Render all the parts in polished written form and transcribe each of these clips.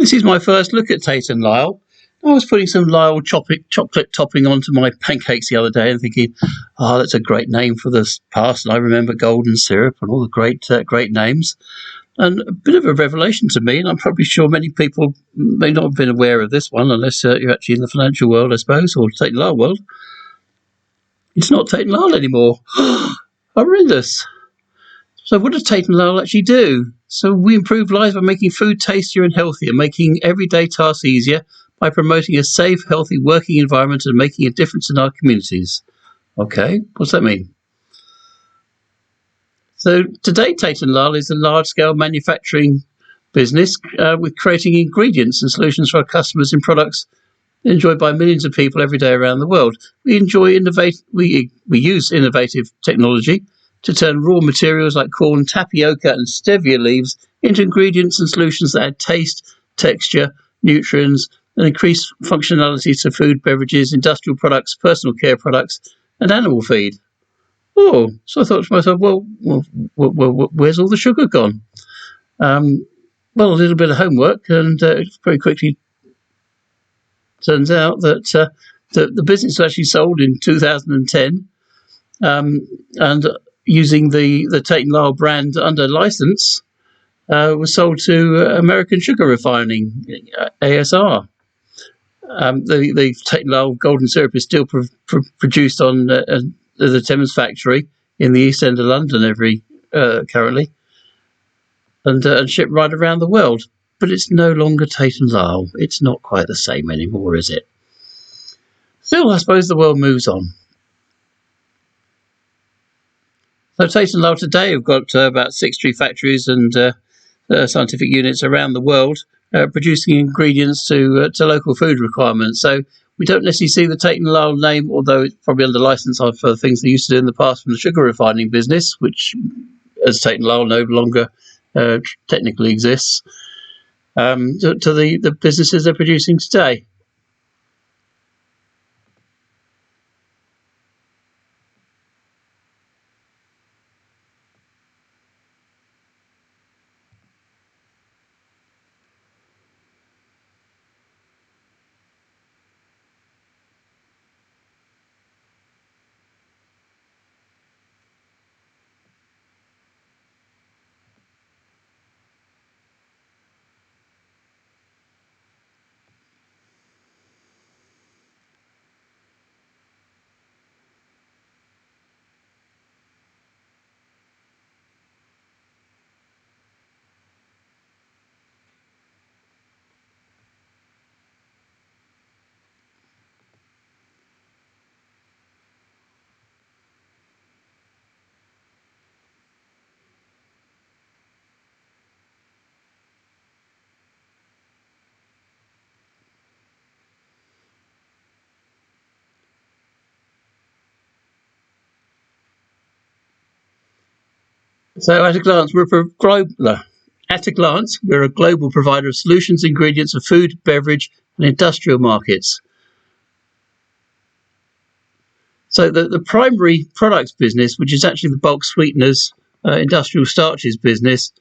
This is my first look at Tate and Lyle. I was putting some Lyle chocolate topping onto my pancakes the other day and thinking, oh, that's a great name for this past. And I remember golden syrup and all the great names. And a bit of a revelation to me, and I'm probably sure many people may not have been aware of this one unless you're actually in the financial world, I suppose, or Tate and Lyle world. It's not Tate and Lyle anymore. Horrendous. So what does Tate and Lyle actually do? So we improve lives by making food tastier and healthier, making everyday tasks easier by promoting a safe, healthy working environment and making a difference in our communities. Okay, what's that mean? So today, Tate and Lyle is a large-scale manufacturing business with creating ingredients and solutions for our customers in products enjoyed by millions of people every day around the world. We use innovative technology to turn raw materials like corn, tapioca, and stevia leaves into ingredients and solutions that add taste, texture, nutrients, and increase functionality to food, beverages, industrial products, personal care products, and animal feed. Oh, so I thought to myself, well, where's all the sugar gone? Well, a little bit of homework, and very quickly turns out that the business was actually sold in 2010, and using the Tate and Lyle brand under license, was sold to American Sugar Refining, ASR. The Tate and Lyle golden syrup is still produced on the Thames factory in the East End of London currently, and shipped right around the world. But it's no longer Tate and Lyle. It's not quite the same anymore, is it? Still, I suppose the world moves on. So Tate and Lyle today have got about 63 factories and scientific units around the world producing ingredients to local food requirements. So we don't necessarily see the Tate and Lyle name, although it's probably under license for things they used to do in the past from the sugar refining business, which, as Tate and Lyle no longer technically exists, to the businesses they're producing today. So at a glance, we're a global provider of solutions, ingredients for food, beverage, and industrial markets. So the primary products business, which is actually the bulk sweeteners, industrial starches business,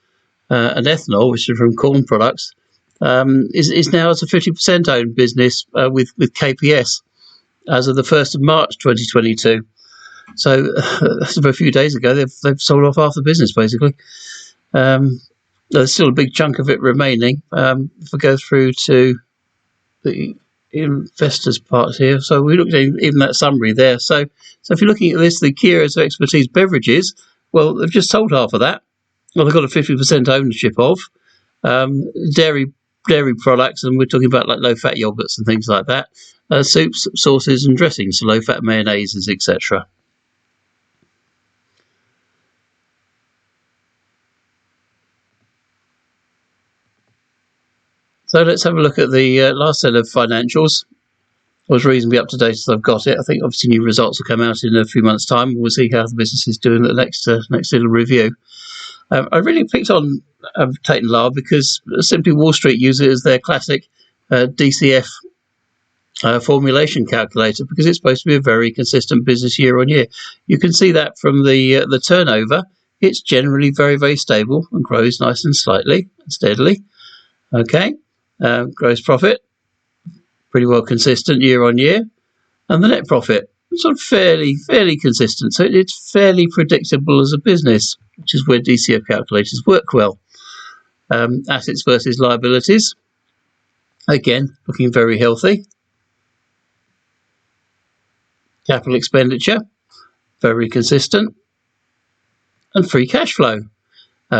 and ethanol, which is from corn products, is now as a 50% owned business with KPS as of the 1st of March 2022. So as of a few days ago, they've sold off half the business, basically. There's still a big chunk of it remaining. If we go through to the investors part here, so we looked at even that summary there. So if you're looking at this, the key areas of expertise beverages, well, they've just sold half of that. Well, they've got a 50% ownership of dairy products, and we're talking about like low-fat yogurts and things like that, soups, sauces, and dressings, so low-fat mayonnaises, etc. So let's have a look at the last set of financials. I was reasonably up to date as I've got it. I think obviously new results will come out in a few months' time. We'll see how the business is doing at the next little review. I really picked on Tate and Lyle because simply Wall Street use it as their classic DCF formulation calculator, because it's supposed to be a very consistent business year on year. You can see that from the turnover. It's generally very, very stable and grows nice and slightly and steadily. Okay. Gross profit, pretty well consistent year on year. And the net profit, sort of fairly consistent. So it's fairly predictable as a business, which is where DCF calculators work well. Assets versus liabilities, again, looking very healthy. Capital expenditure, very consistent. And free cash flow,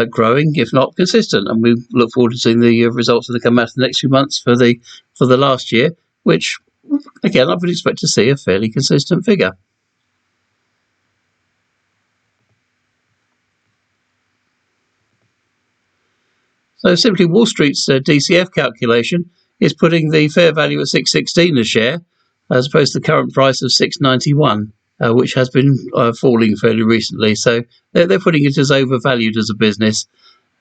growing if not consistent. And we look forward to seeing the results that come out in the next few months for the last year, which, again, I would expect to see a fairly consistent figure. So simply Wall Street's DCF calculation is putting the fair value at $6.16 a share, as opposed to the current price of $6.91, which has been falling fairly recently. So they're putting it as overvalued as a business.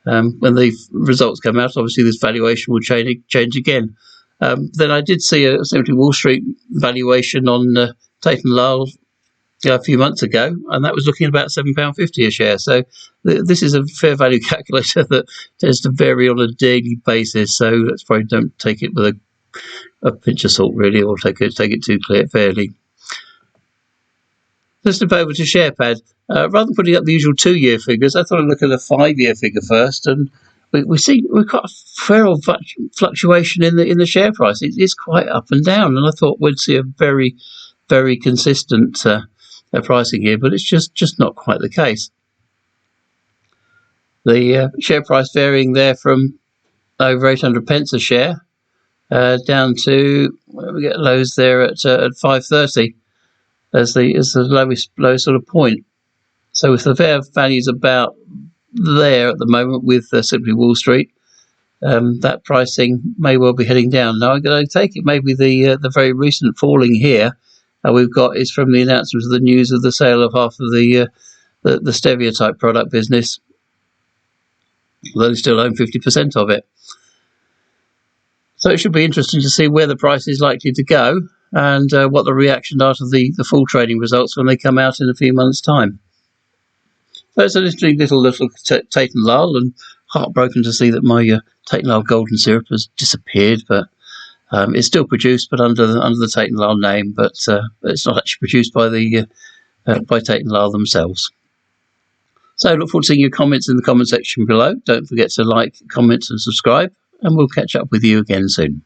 When the results come out, obviously this valuation will change again. Then I did see a simply Wall Street valuation on Tate and Lyle a few months ago, and that was looking at about £7.50 a share. So this is a fair value calculator that tends to vary on a daily basis. So let's probably don't take it with a pinch of salt, really, or take it too fairly. Let's flip over to SharePad. Rather than putting up the usual 2-year figures, I thought I'd look at a 5-year figure first, and we've got a fair old fluctuation in the share price. It's quite up and down, and I thought we'd see a very, very consistent pricing here, but it's just not quite the case. The share price varying there from over 800 pence a share down to we get lows there at 5.30 as the lowest sort of point. So if the fair value's about there at the moment with simply Wall Street, that pricing may well be heading down. Now I'm going to take it maybe the very recent falling here we've got is from the announcement of the news of the sale of half of the Stevia type product business. They still own 50% of it. So it should be interesting to see where the price is likely to go and what the reaction are to the full trading results when they come out in a few months' time. So it's an interesting little Tate and Lyle, and heartbroken to see that my Tate and Lyle golden syrup has disappeared, but it's still produced, but under the Tate and Lyle name, but it's not actually produced by by Tate and Lyle themselves. So look forward to seeing your comments in the comment section below. Don't forget to like, comment and subscribe, and we'll catch up with you again soon.